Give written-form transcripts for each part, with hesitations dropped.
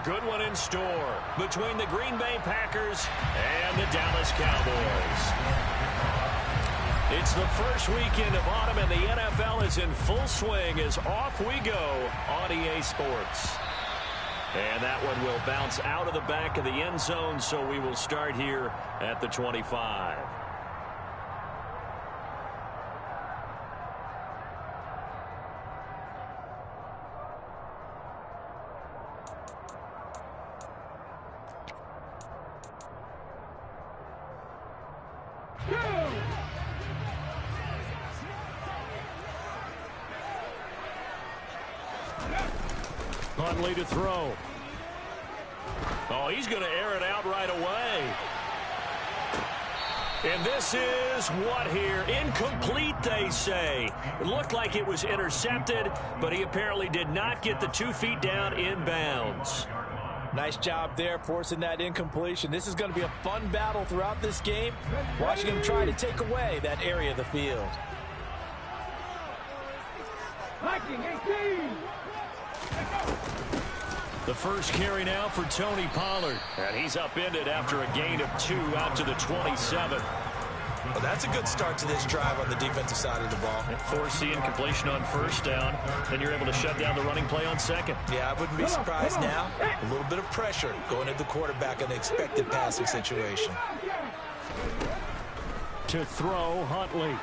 good one in store between the Green Bay Packers and the Dallas Cowboys. It's the first weekend of autumn, and the NFL is in full swing as off we go on EA Sports. And that one will bounce out of the back of the end zone, so we will start here at the 25. Huntley to throw. Oh, he's going to air it out right away. And this is what here? Incomplete, they say. It looked like it was intercepted, but he apparently did not get the 2 feet down in bounds. Nice job there forcing that incompletion. This is going to be a fun battle throughout this game, watching him try to take away that area of the field. Viking 18. The first carry now for Tony Pollard. And he's upended after a gain of 2 out to the 27. Well, that's a good start to this drive on the defensive side of the ball. Force the incompletion on first down. Then you're able to shut down the running play on second. Yeah, I wouldn't be surprised now. A little bit of pressure going at the quarterback in the expected passing situation. To throw, Huntley.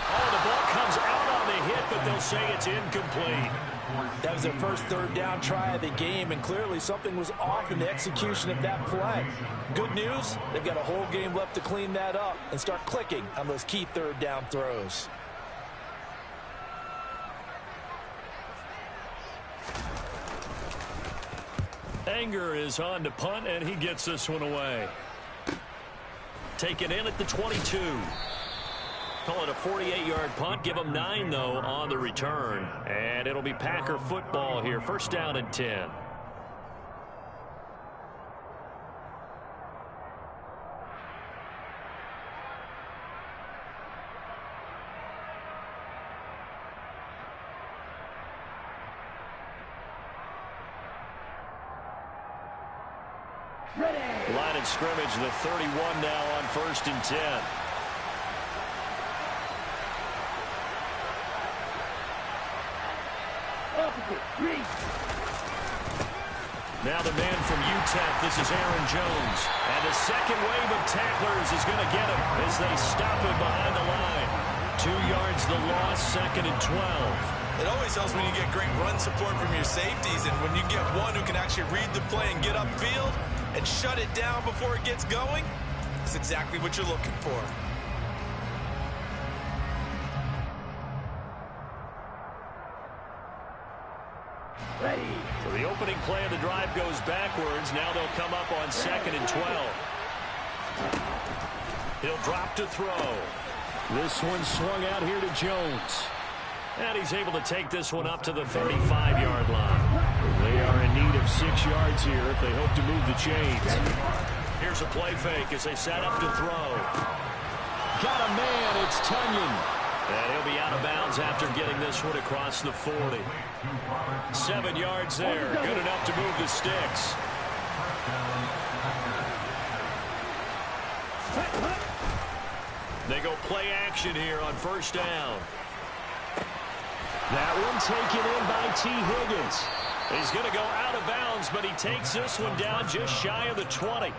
Oh, the ball comes out on the hit, but they'll say it's incomplete. That was their first third down try of the game, and clearly something was off in the execution of that play. Good news, they've got a whole game left to clean that up and start clicking on those key third down throws. Anger is on to punt, and he gets this one away. Taken in at the 22. Call it a 48-yard punt. Give them 9, though, on the return. And it'll be Packer football here. First down and 10. Line of scrimmage, the 31 now on first and 10. Now the man from UTEP, this is Aaron Jones. And the second wave of tacklers is going to get him as they stop him behind the line. 2 yards the loss, second and 12. It always helps when you get great run support from your safeties, and when you get one who can actually read the play and get upfield and shut it down before it gets going, it's exactly what you're looking for. So the opening play of the drive goes backwards. Now they'll come up on second and 12. He'll drop to throw. This one swung out here to Jones. And he's able to take this one up to the 35-yard line. They are in need of 6 yards here if they hope to move the chains. Here's a play fake as they set up to throw. Got a man, it's Tunyon. And he'll be out of bounds after getting this one across the 40. 7 yards there, good enough to move the sticks. They go play action here on first down. That one taken in by T. Higgins. He's going to go out of bounds, but he takes this one down just shy of the 20.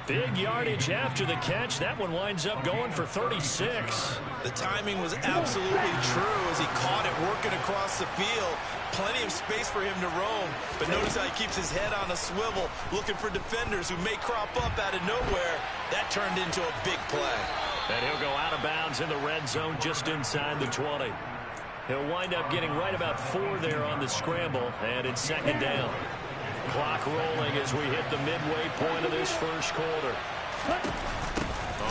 Big yardage after the catch. That one winds up going for 36. The timing was absolutely true as he caught it working across the field. Plenty of space for him to roam, but notice how he keeps his head on a swivel, looking for defenders who may crop up out of nowhere. That turned into a big play. And he'll go out of bounds in the red zone just inside the 20. He'll wind up getting right about 4 there on the scramble, and it's second down. Clock rolling as we hit the midway point of this first quarter.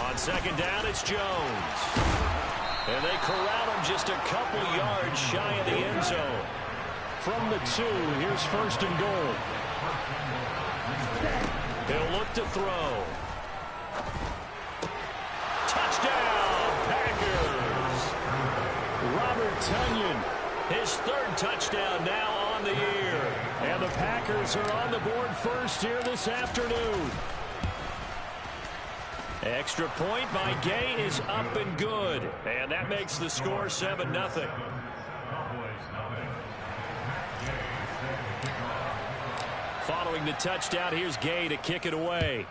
On second down, it's Jones. And they corral him just a couple yards shy of the end zone. From the 2, here's first and goal. He'll look to throw. Touchdown, Packers! Robert Tunyon, his 3rd touchdown now on the year. And the Packers are on the board first here this afternoon. Extra point by Gay is up and good. And that makes the score 7-0. Following the touchdown, here's Gay to kick it away.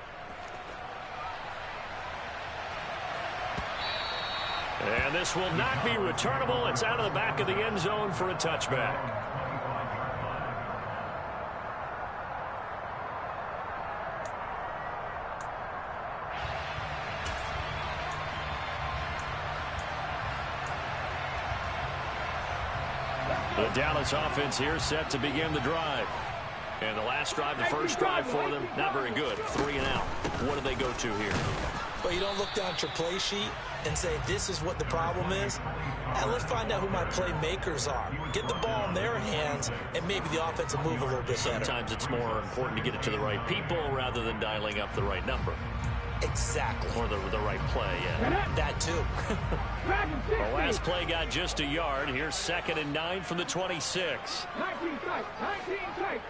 And this will not be returnable. It's out of the back of the end zone for a touchback. The Dallas offense here set to begin the drive. And the last drive, the first drive for them, not very good. 3 and out. What do they go to here? Well, you don't look down at your play sheet and say, this is what the problem is. And let's find out who my playmakers are. Get the ball in their hands, and maybe the offense will move a little bit better. Sometimes it's more important to get it to the right people rather than dialing up the right number. Exactly. Or the right play, yeah. That too. The last play got just a yard. Here's 2nd and 9 from the 26. 19 tight, 19 tight.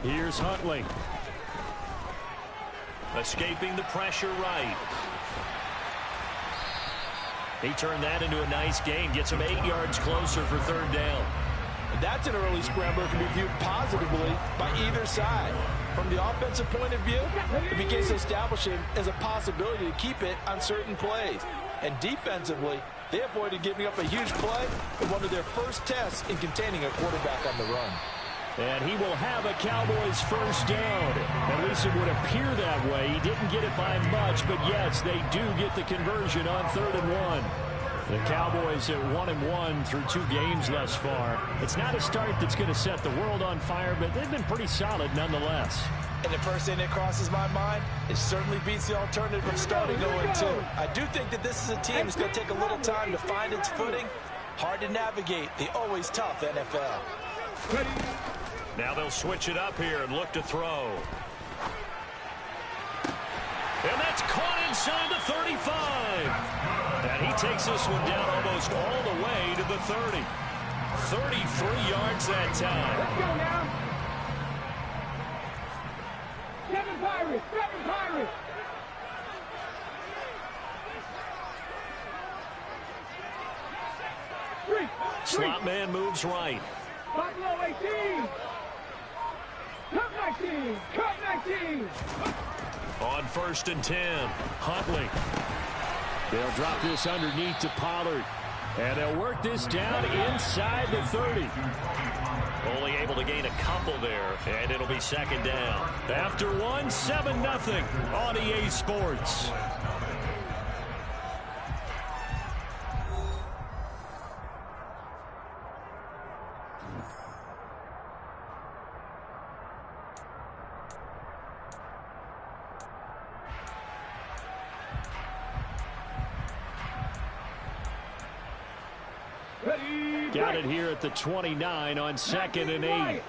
Here's Huntley. Escaping the pressure right. He turned that into a nice gain. Gets him 8 yards closer for 3rd down. That's an early scrambler that can be viewed positively by either side. From the offensive point of view, it begins to establish him as a possibility to keep it on certain plays. And defensively, they avoided giving up a huge play in one of their first tests in containing a quarterback on the run. And he will have a Cowboys first down. At least it would appear that way. He didn't get it by much, but yes, they do get the conversion on 3rd and 1. The Cowboys at 1-1 through 2 games thus far. It's not a start that's going to set the world on fire, but they've been pretty solid nonetheless. And the first thing that crosses my mind, it certainly beats the alternative of starting 0-2. I do think that this is a team that's going to take a little time to find its footing. Hard to navigate the always tough NFL. Now they'll switch it up here and look to throw. And that's caught inside the 35. And he takes this one down almost all the way to the 30. 33 yards that time. Let's go now. 7 Pirates, 7 Pirates. Slot man moves right. Buffalo 18. Cut 19. Cut 19. On 1st and 10, Huntley. They'll drop this underneath to Pollard. And they'll work this down inside the 30. Only able to gain a couple there, and it'll be 2nd down. After 1, 7-0 on EA Sports. Got it here at the 29 on 2nd and 8.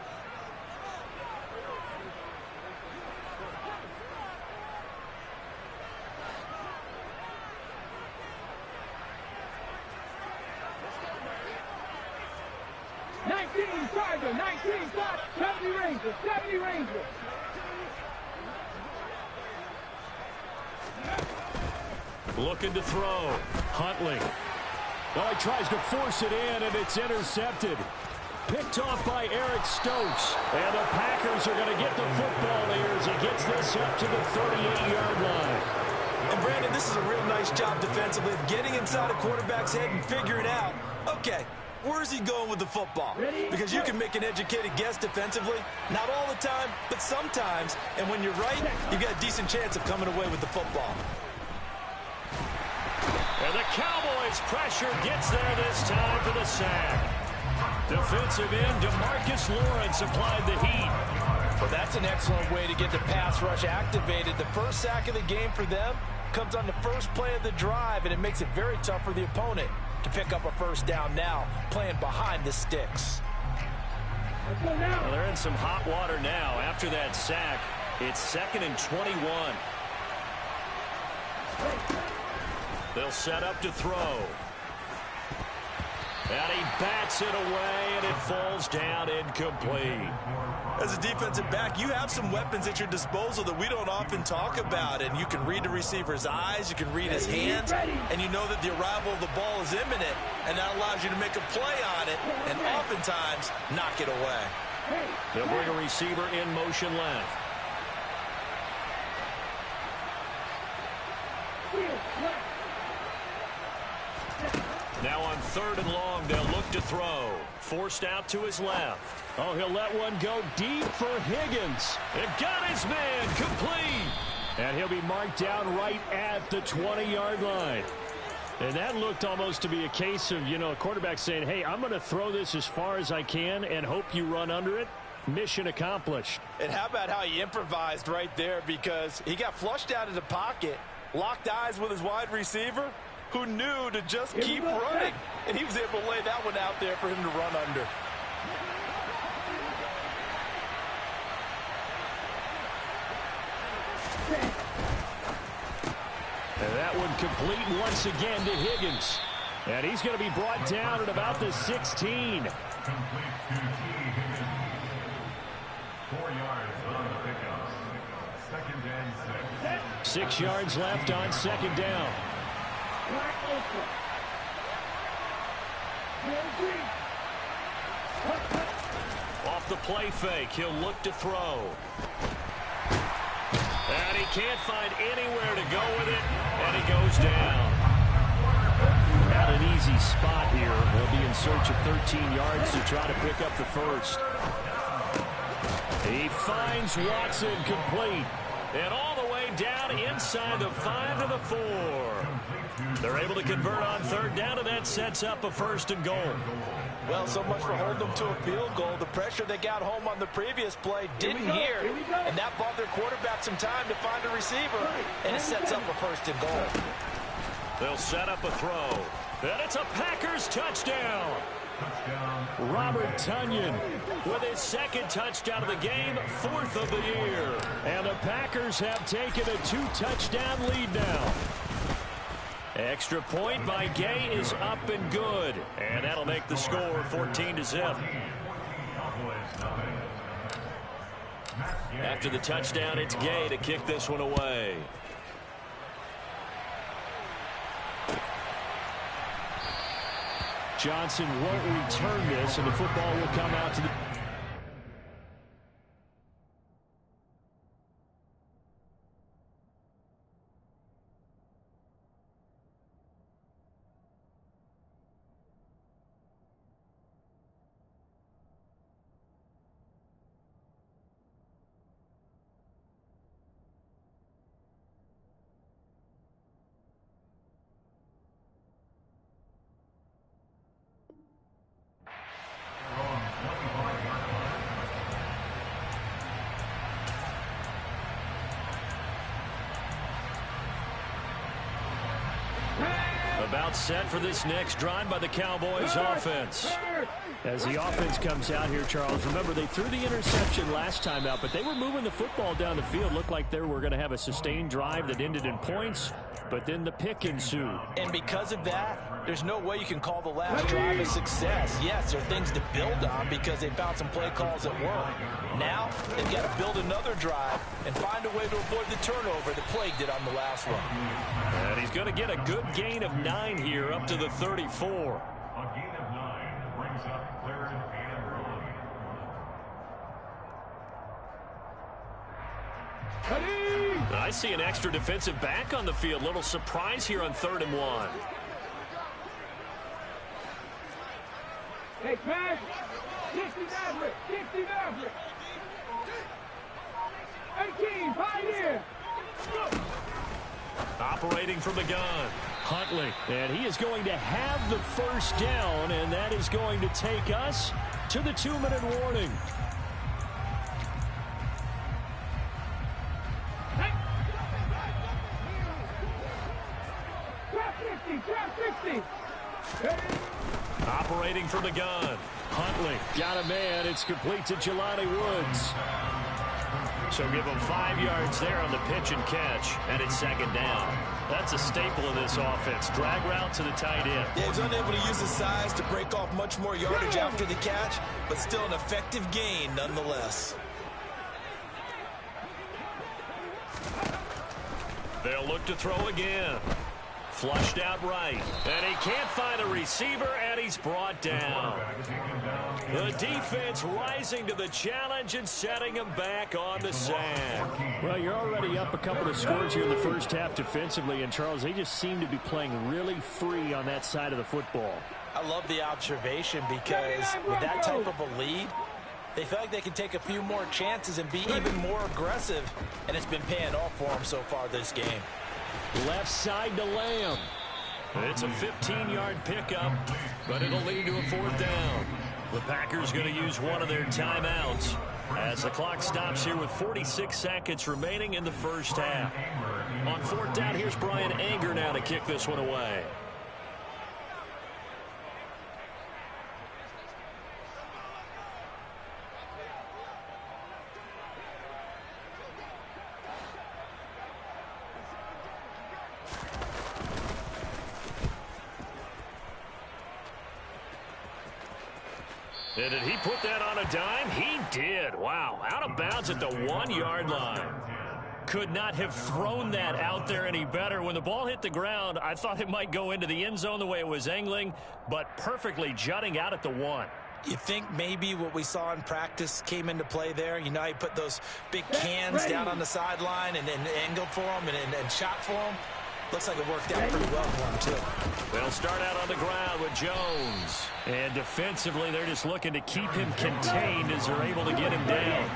Charger, 19 shot, 70 Rangers, 70 Rangers. Looking to throw. Huntley. Well, he tries to force it in, and it's intercepted. Picked off by Eric Stokes. And the Packers are going to get the football here as he gets this up to the 38-yard line. And, Brandon, this is a real nice job defensively of getting inside a quarterback's head and figuring out, okay, where's he going with the football? Because you can make an educated guess defensively. Not all the time, but sometimes. And when you're right, you've got a decent chance of coming away with the football. And the Cowboys pressure gets there this time for the sack. Defensive end DeMarcus Lawrence applied the heat. Well, that's an excellent way to get the pass rush activated. The first sack of the game for them comes on the first play of the drive, and it makes it very tough for the opponent to pick up a first down now, playing behind the sticks. Well, they're in some hot water now. After that sack, it's 2nd and 21. They'll set up to throw. And he bats it away, and it falls down incomplete. As a defensive back, you have some weapons at your disposal that we don't often talk about. And you can read the receiver's eyes, you can read his hands, and you know that the arrival of the ball is imminent, and that allows you to make a play on it and oftentimes knock it away. They'll bring a receiver in motion left. Now on 3rd and long, they'll look to throw. Forced out to his left. Oh, he'll let one go deep for Higgins. And got his man complete. And he'll be marked down right at the 20-yard line. And that looked almost to be a case of, a quarterback saying, hey, I'm going to throw this as far as I can and hope you run under it. Mission accomplished. And how about how he improvised right there, because he got flushed out of the pocket, locked eyes with his wide receiver, who knew to just keep running. And he was able to lay that one out there for him to run under. And that one complete once again to Higgins. And he's going to be brought down at about the 16. 4 yards on the pickup. 2nd and 6. 6 yards left on 2nd down. Off the play fake, he'll look to throw. And he can't find anywhere to go with it, and he goes down. Not an easy spot here. They'll be in search of 13 yards to try to pick up the first. He finds Watson complete. And all the way down inside the 5 to the 4. They're able to convert on 3rd down, and that sets up a 1st and goal. Well, so much for holding them to a field goal. The pressure they got home on the previous play didn't hear, and that bought their quarterback some time to find a receiver, and it sets up a 1st and goal. They'll set up a throw, and it's a Packers touchdown. Robert Tonyan with his 2nd touchdown of the game, 4th of the year. And the Packers have taken a 2-touchdown lead now. Extra point by Gay is up and good. And that'll make the score 14-0. After the touchdown, it's Gay to kick this one away. Johnson won't return this, and the football will come out to the... About set for this next drive by the Cowboys offense. As the offense comes out here, Charles, remember they threw the interception last time out, but they were moving the football down the field. Looked like they were going to have a sustained drive that ended in points, but then the pick ensued. And because of that, there's no way you can call the last drive a success. Yes, there are things to build on because they found some play calls that work. Now, they've got to build another drive and find a way to avoid the turnover that plagued it on the last one. And he's going to get a good gain of 9 here up to the 34. A gain of 9 brings up 3rd and long. I see an extra defensive back on the field. Little surprise here on 3rd and 1. Hey, pass. 60 Maverick. 60 Maverick. 18, Pioneer. Operating from the gun, Huntley. And he is going to have the first down, and that is going to take us to the 2-minute warning. Operating from the gun, Huntley got a man. It's complete to Jelani Woods. So give him 5 yards there on the pitch and catch, and it's second down. That's a staple of this offense. Drag route to the tight end. Yeah, he's unable to use his size to break off much more yardage after the catch, but still an effective gain nonetheless. They'll look to throw again. Flushed out right. And he can't find a receiver, and he's brought down. The defense rising to the challenge and setting him back on the sack. Well, you're already up a couple of scores here in the first half defensively, and Charles, they just seem to be playing really free on that side of the football. I love the observation because with that type of a lead, they feel like they can take a few more chances and be even more aggressive, and it's been paying off for them so far this game. Left side to Lamb. It's a 15-yard pickup, but it'll lead to a 4th down. The Packers going to use one of their timeouts as the clock stops here with 46 seconds remaining in the first half. On 4th down, here's Brian Anger now to kick this one away. And did he put that on a dime? He did. Wow. Out of bounds at the 1-yard line. Could not have thrown that out there any better. When the ball hit the ground, I thought it might go into the end zone the way it was angling, but perfectly jutting out at the 1. You think maybe what we saw in practice came into play there? You know, he put those big cans down on the sideline and angled for him and shot for him. Looks like it worked out pretty well for him, too. They'll start out on the ground with Jones. And defensively, they're just looking to keep him contained as they're able to get him down.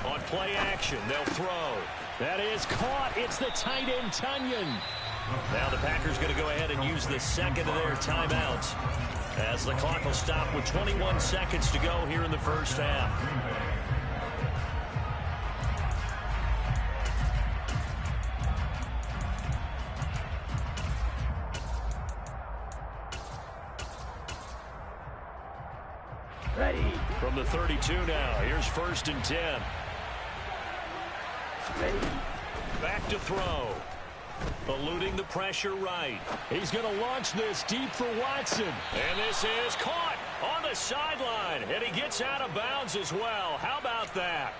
On play action, they'll throw. That is caught. It's the tight end, Tunyon. Now the Packers going to go ahead and use the second of their timeouts as the clock will stop with 21 seconds to go here in the first half. Ready. From the 32 now, here's 1st and 10. Ready. Back to throw. Eluding the pressure right. He's going to launch this deep for Watson. And this is caught on the sideline. And he gets out of bounds as well. How about that?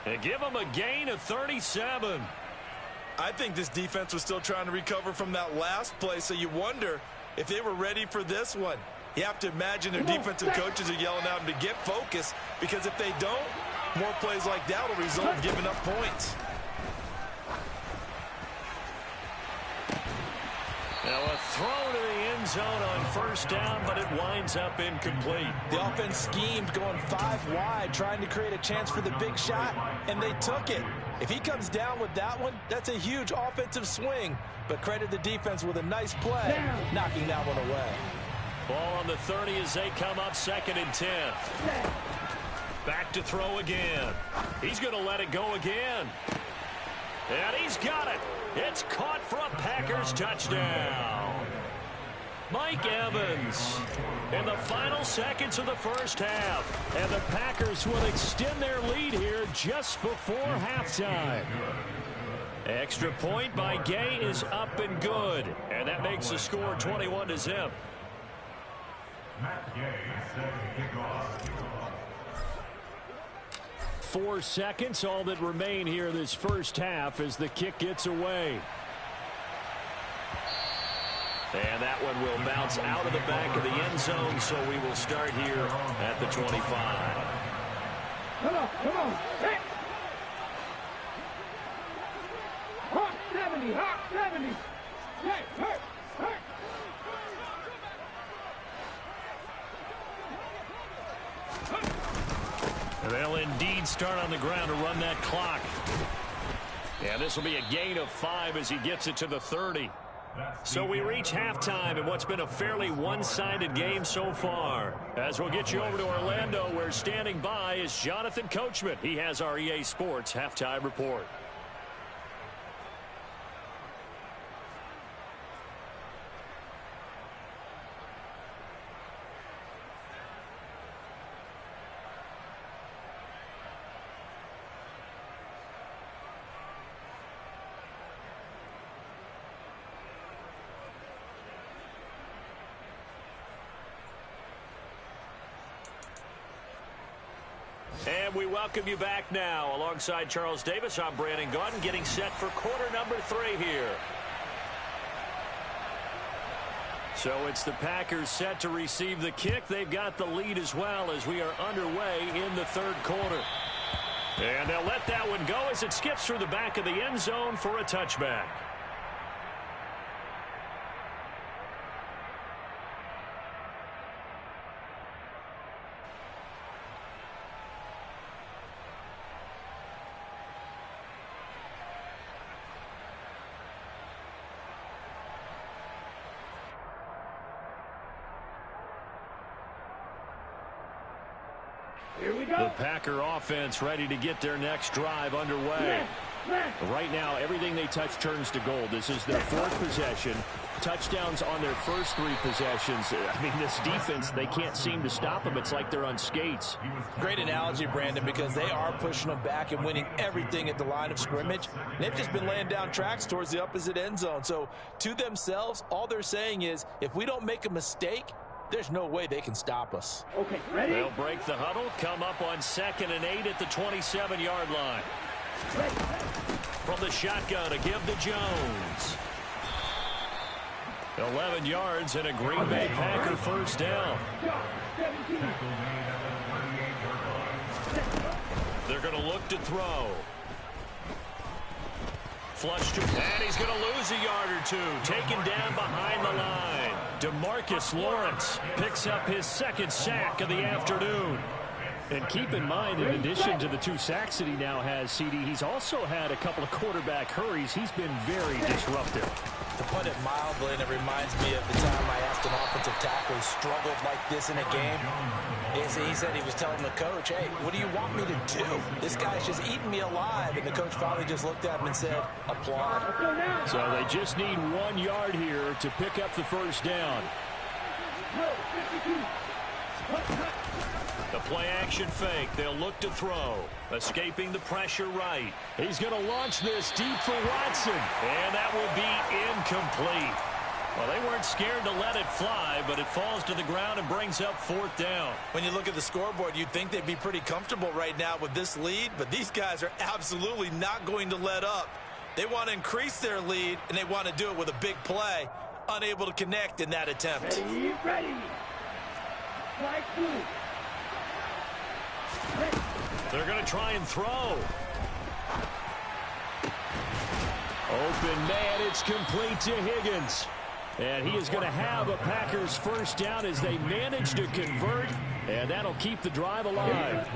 And give him a gain of 37. I think this defense was still trying to recover from that last play, so you wonder if they were ready for this one. You have to imagine their defensive coaches are yelling at them to get focused, because if they don't, more plays like that will result in giving up points. Now a throw to the end zone on 1st down, but it winds up incomplete. The offense schemed going 5 wide, trying to create a chance for the big shot, and they took it. If he comes down with that one, that's a huge offensive swing. But credit the defense with a nice play, knocking that one away. Ball on the 30 as they come up 2nd and 10. Back to throw again. He's going to let it go again. And he's got it. It's caught for a Packers touchdown. Mike Evans in the final seconds of the first half. And the Packers will extend their lead here just before halftime. Extra point by Gay is up and good. And that makes the score 21-0. Matt Gay set to kick off. 4 seconds, all that remain here this first half as the kick gets away. And that one will bounce out of the back of the end zone, so we will start here at the 25. Come on, come on. Hey. Hawk 70, Hawk 70. Hey, hurt, hurt. They'll indeed start on the ground to run that clock. And this will be a gain of 5 as he gets it to the 30. So we reach halftime in what's been a fairly one-sided game so far. As we'll get you over to Orlando, where standing by is Jonathan Coachman. He has our EA Sports halftime report. And we welcome you back now. Alongside Charles Davis, I'm Brandon Gaudin, getting set for quarter number 3 here. So it's the Packers set to receive the kick. They've got the lead as well as we are underway in the third quarter. And they'll let that one go as it skips through the back of the end zone for a touchback. The Packer offense ready to get their next drive underway. Right now, everything they touch turns to gold. This is their 4th possession. Touchdowns on their first 3 possessions. I mean, this defense, they can't seem to stop them. It's like they're on skates. Great analogy, Brandon, because they are pushing them back and winning everything at the line of scrimmage. They've just been laying down tracks towards the opposite end zone. So to themselves, all they're saying is, if we don't make a mistake, there's no way they can stop us. Okay, ready? They'll break the huddle, come up on 2nd and 8 at the 27-yard line. From the shotgun to give to Jones. 11 yards and a Green Bay Packer first down. They're going to look to throw. Flush to, and he's going to lose a yard or 2. Taken down behind the line. DeMarcus Lawrence picks up his 2nd sack of the afternoon. And keep in mind, in addition to the 2 sacks that he now has, CD, he's also had a couple of quarterback hurries. He's been very disruptive. To put it mildly, and it reminds me of the time I asked an offensive tackle who struggled like this in a game. He said he was telling the coach, hey, what do you want me to do? This guy's just eating me alive. And the coach finally just looked at him and said, applaud. So they just need 1 yard here to pick up the first down. The play-action fake. They'll look to throw. Escaping the pressure right. He's going to launch this deep for Watson. And that will be incomplete. Well, they weren't scared to let it fly, but it falls to the ground and brings up 4th down. When you look at the scoreboard, you'd think they'd be pretty comfortable right now with this lead, but these guys are absolutely not going to let up. They want to increase their lead, and they want to do it with a big play. Unable to connect in that attempt. Ready. Strike 2. They're going to try and throw. Open man, it's complete to Higgins. And he is going to have a Packers first down as they manage to convert, and that'll keep the drive alive.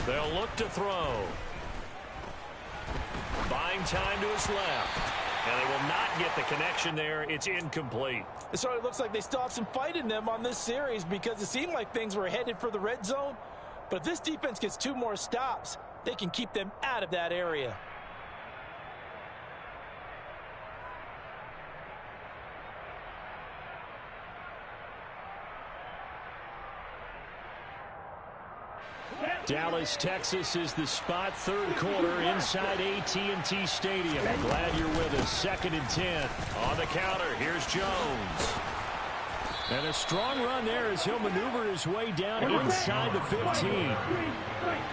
They'll look to throw. Buying time to his left. And they will not get the connection there. It's incomplete. It sort of looks like they still have some fight in them on this series because it seemed like things were headed for the red zone. But if this defense gets 2 more stops, they can keep them out of that area. Dallas, Texas is the spot. 3rd quarter inside AT&T Stadium. Glad you're with us. 2nd and 10. On the counter, here's Jones. And a strong run there as he'll maneuver his way down inside the 15.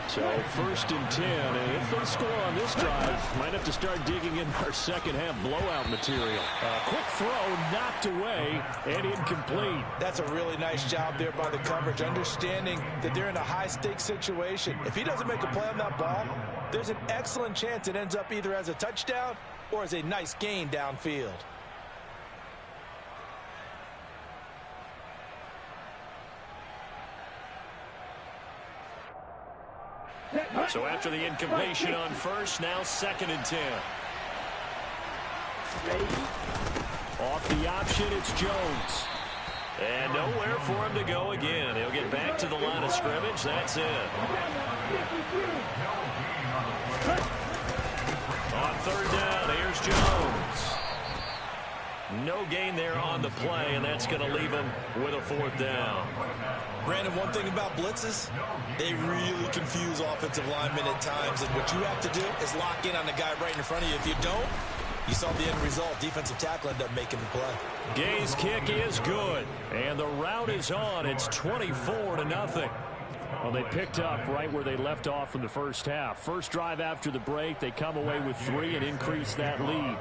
So 1st and 10. And if they score on this drive, might have to start digging in our second half blowout material. Quick throw knocked away and incomplete. That's a really nice job there by the coverage, understanding that they're in a high-stakes situation. If he doesn't make a play on that ball, there's an excellent chance it ends up either as a touchdown or as a nice gain downfield. So after the incompletion on first, now 2nd and 10. Off the option, it's Jones. And nowhere for him to go again. He'll get back to the line of scrimmage. That's it. On 3rd down, here's Jones. No gain there on the play, and that's going to leave him with a 4th down. Brandon, one thing about blitzes, they really confuse offensive linemen at times, and what you have to do is lock in on the guy right in front of you. If you don't, You saw the end result. Defensive tackle ended up making the play. Gay's kick is good, and the rout is on. It's 24-0. Well, they picked up right where they left off from the first half. First drive after the break, they come away with 3 and increase that lead.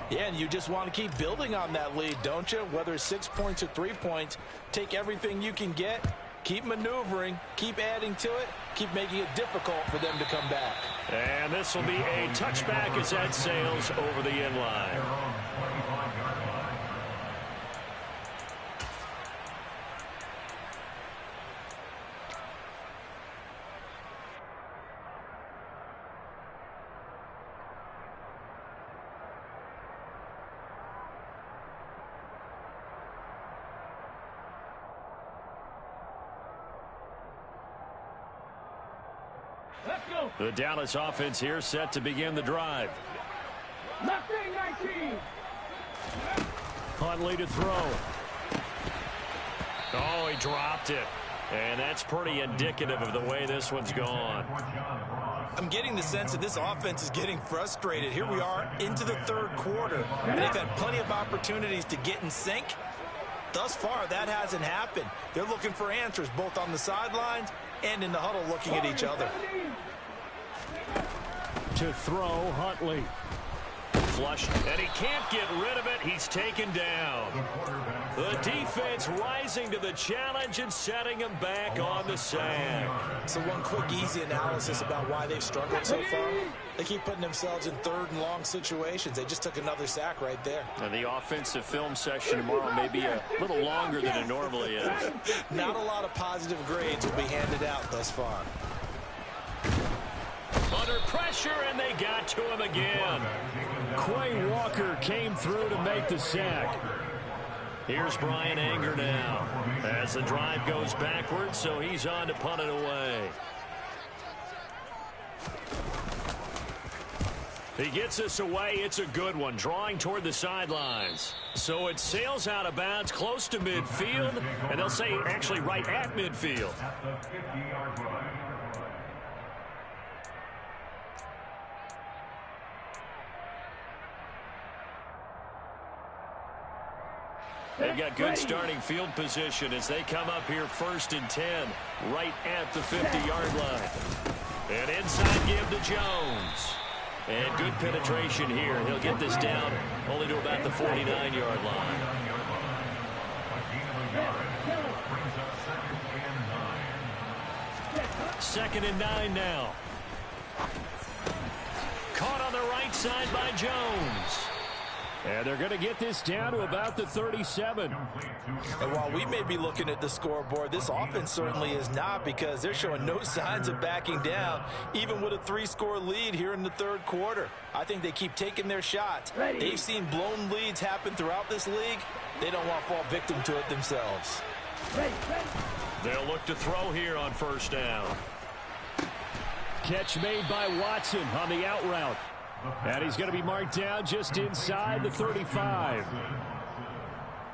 Yeah, and you just want to keep building on that lead, don't you? Whether it's 6 points or 3 points, take everything you can get, keep maneuvering, keep adding to it, keep making it difficult for them to come back. And this will be a touchback as that sails over the end line. Let's go. The Dallas offense here set to begin the drive. Left wing 19. Huntley to throw. Oh, he dropped it. And that's pretty indicative of the way this one's gone. I'm getting the sense that this offense is getting frustrated. Here we are into the third quarter, and they've had plenty of opportunities to get in sync. Thus far, that hasn't happened. They're looking for answers both on the sidelines and in the huddle looking at each other. To throw, Huntley. Flush, and he can't get rid of it. He's taken down. The defense rising to the challenge and setting him back on the sack. So one quick, easy analysis about why they've struggled so far. They keep putting themselves in third and long situations. They just took another sack right there. And the offensive film session tomorrow may be a little longer than it normally is. Not a lot of positive grades will be handed out thus far. Under pressure, and they got to him again. Quay Walker came through to make the sack. Here's Brian Anger now as the drive goes backwards, so he's on to punt it away. He gets this away. It's a good one, drawing toward the sidelines. So it sails out of bounds close to midfield, and they'll say actually right at midfield. They've got good starting field position as they come up here 1st and 10, right at the 50-yard line. And inside give to Jones. And good penetration here. He'll get this down only to about the 49-yard line. Second and 9 now. Caught on the right side by Jones. And they're going to get this down to about the 37. And while we may be looking at the scoreboard, this offense certainly is not, because they're showing no signs of backing down, even with a 3-score lead here in the third quarter. I think they keep taking their shots. They've seen blown leads happen throughout this league. They don't want to fall victim to it themselves. They'll look to throw here on 1st down. Catch made by Watson on the out route. And he's going to be marked down just inside the 35.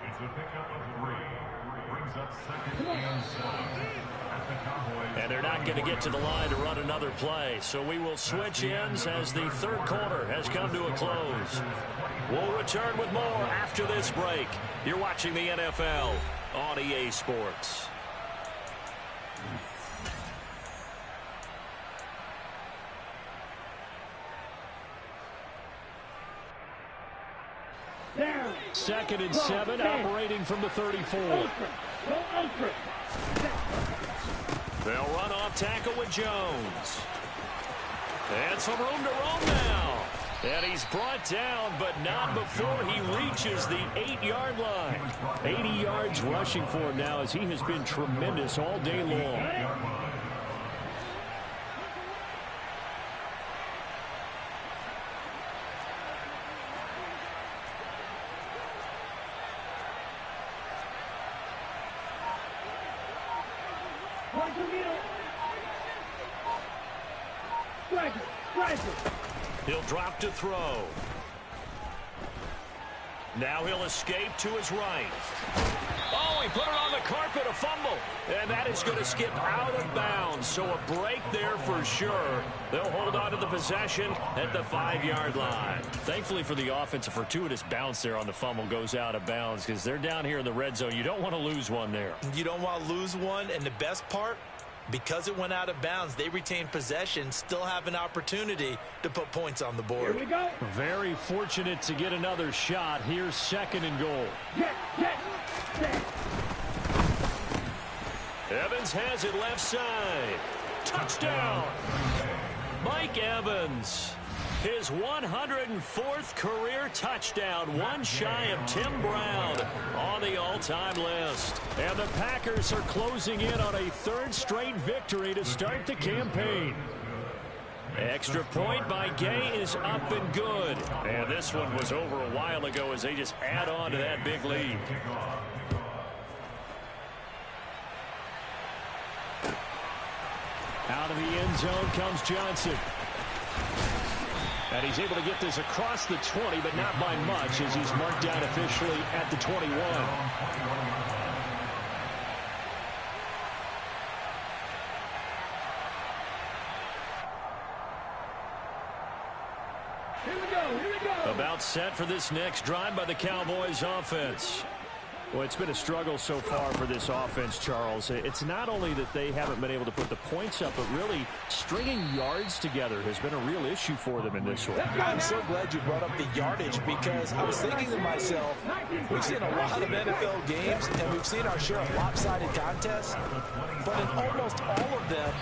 It's a pickup of 3. Brings up 2nd and 7 at the Cowboys. And they're not going to get to the line to run another play. So we will switch ends as the third quarter has come to a close. We'll return with more after this break. You're watching the NFL on EA Sports. Down. 2nd and 7, operating from the 34. They'll run off tackle with Jones. And some room to roam now. And he's brought down, but not before he reaches the 8-yard line. 80 yards rushing for him now as he has been tremendous all day long. He'll drop to throw. Now he'll escape to his right. Oh, he put it on the carpet, a fumble. And that is going to skip out of bounds. So a break there for sure. They'll hold on to the possession at the 5-yard line. Thankfully for the offense, a fortuitous bounce there on the fumble goes out of bounds because they're down here in the red zone. You don't want to lose one there. You don't want to lose one, and the best part, because it went out of bounds, they retain possession, still have an opportunity to put points on the board. Here we go. Very fortunate to get another shot. Here's 2nd and goal. Set. Evans has it left side. Touchdown. Mike Evans. His 104th career touchdown, one shy of Tim Brown on the all-time list. And the Packers are closing in on a 3rd straight victory to start the campaign. Extra point by Gay is up and good. And this one was over a while ago as they just add on to that big lead. Out of the end zone comes Johnson. And he's able to get this across the 20, but not by much as he's marked down officially at the 21. Here we go. About set for this next drive by the Cowboys offense. Well, it's been a struggle so far for this offense, Charles. It's not only that they haven't been able to put the points up, but really stringing yards together has been a real issue for them in this one. I'm so glad you brought up the yardage because I was thinking to myself, we've seen a lot of NFL games and we've seen our share of lopsided contests, but in almost all of them,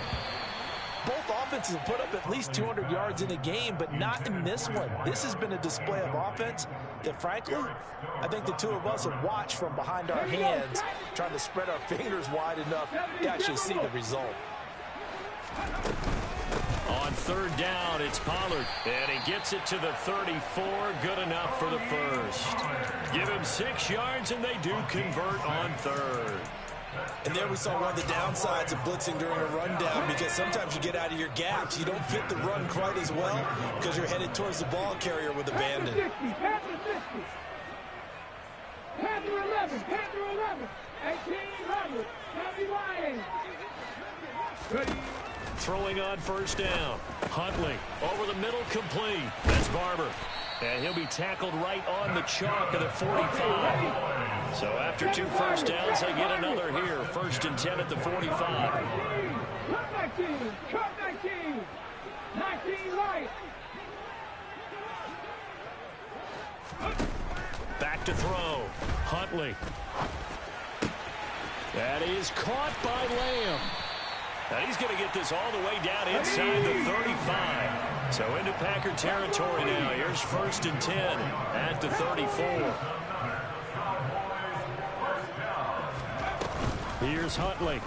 both offenses have put up at least 200 yards in a game, but not in this one. This has been a display of offense that, frankly, I think the two of us have watched from behind our hands, trying to spread our fingers wide enough to actually see the result. On 3rd down, it's Pollard, and he gets it to the 34. Good enough for the first. Give him 6 yards, and they do convert on 3rd. And there we saw one of the downsides of blitzing during a rundown because sometimes you get out of your gaps. You don't fit the run quite as well because you're headed towards the ball carrier with abandon. Panther 11. 1800. Tommy Ryan. Ready. Throwing on 1st down. Huntley over the middle, complete. That's Barber. And he'll be tackled right on the chalk of the 45. So after 2 first downs, they get another here. 1st and 10 at the 45. Cut 19. 19 right. Back to throw. Huntley. That is caught by Lamb. And he's going to get this all the way down inside the 35. So into Packer territory now. Here's 1st and 10 at the 34. Here's Huntley.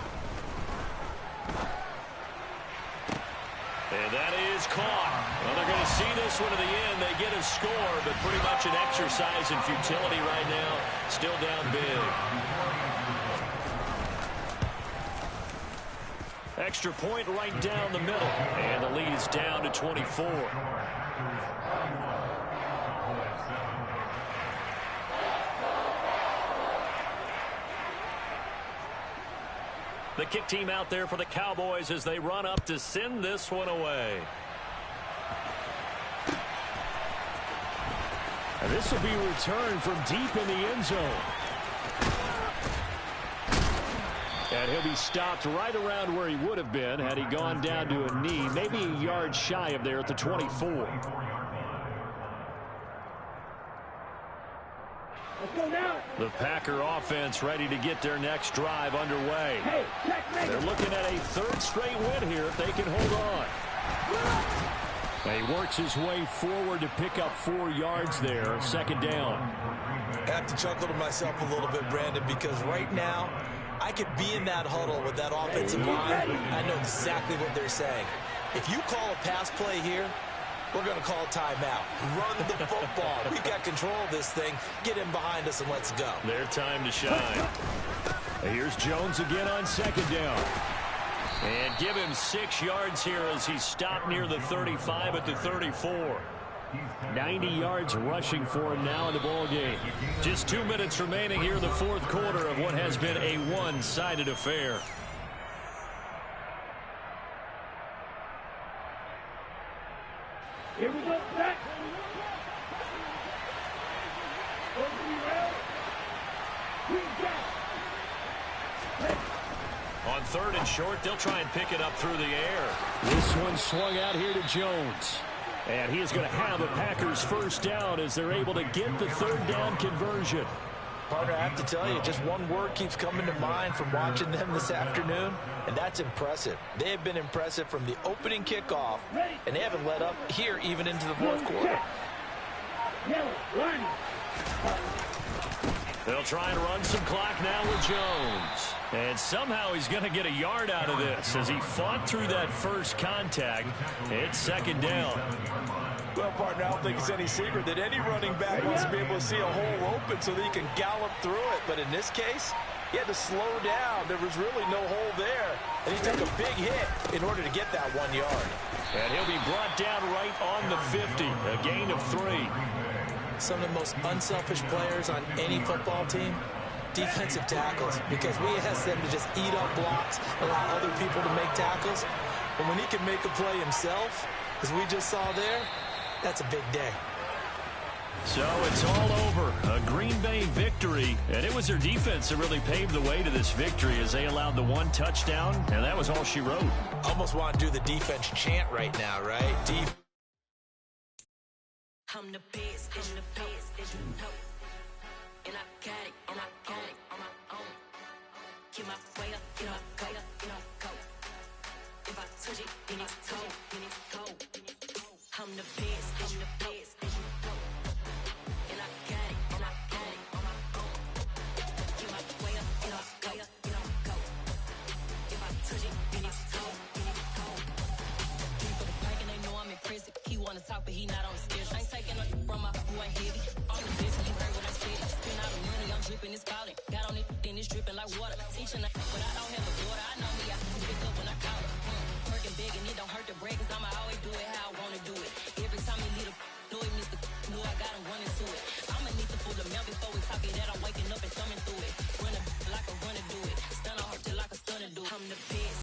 And that is caught. Well, they're going to see this one to the end. They get a score, but pretty much an exercise in futility right now. Still down big. Extra point right down the middle. And the lead is down to 24. The kick team out there for the Cowboys as they run up to send this one away. And this will be returned from deep in the end zone. And he'll be stopped right around where he would have been had he gone down to a knee, maybe a yard shy of there at the 24. Let's go now. The Packer offense ready to get their next drive underway. They're looking at a 3rd straight win here if they can hold on. And he works his way forward to pick up 4 yards there, 2nd down. I have to chuckle to myself a little bit, Brandon, because right now, I could be in that huddle with that offensive line. I know exactly what they're saying. If you call a pass play here, we're going to call a timeout. Run the football. We've got control of this thing. Get in behind us and let's go. Their time to shine. Here's Jones again on 2nd down. And give him 6 yards here as he's stopped near the 35 at the 34. 90 yards rushing for him now in the ball game. Just 2 minutes remaining here in the fourth quarter of what has been a one-sided affair. Here we go, back. On third and short, they'll try and pick it up through the air. This one swung out here to Jones. And he is going to have a Packers first down as they're able to get the third down conversion. Partner, I have to tell you, just one word keeps coming to mind from watching them this afternoon, and that's impressive. They have been impressive from the opening kickoff, and they haven't let up here even into the fourth quarter. They'll try and run some clock now with Jones. And somehow he's going to get a yard out of this as he fought through that first contact. It's second down. Well, partner, I don't think it's any secret that any running back wants to be able to see a hole open so that he can gallop through it. But in this case, he had to slow down. There was really no hole there. And he took a big hit in order to get that 1 yard. And he'll be brought down right on the 50. A gain of 3. Some of the most unselfish players on any football team, defensive tackles, because we ask them to just eat up blocks, allow other people to make tackles. But when he can make a play himself, as we just saw there, that's a big day. So it's all over. A Green Bay victory. And it was their defense that really paved the way to this victory as they allowed the 1 touchdown, and that was all she wrote. Almost want to do the defense chant right now, right? I'm the best, I'm the best, and I got it on my own. Get my way up, get up, go, go. If I touch it, then it's cold. I'm the best, and I got it on my own. Get my way up, get up, go. If I touch it, then it's cold. For the pack and they know I'm impressive. He wanna talk, but he not on the schedule. I ain't taking nothing from my who ain't heavy. I'm the best, you heard what I said. Spin out of money, I'm dripping, it's falling. Got on it, then it's dripping like water. Teaching, but I don't have a daughter. I know me,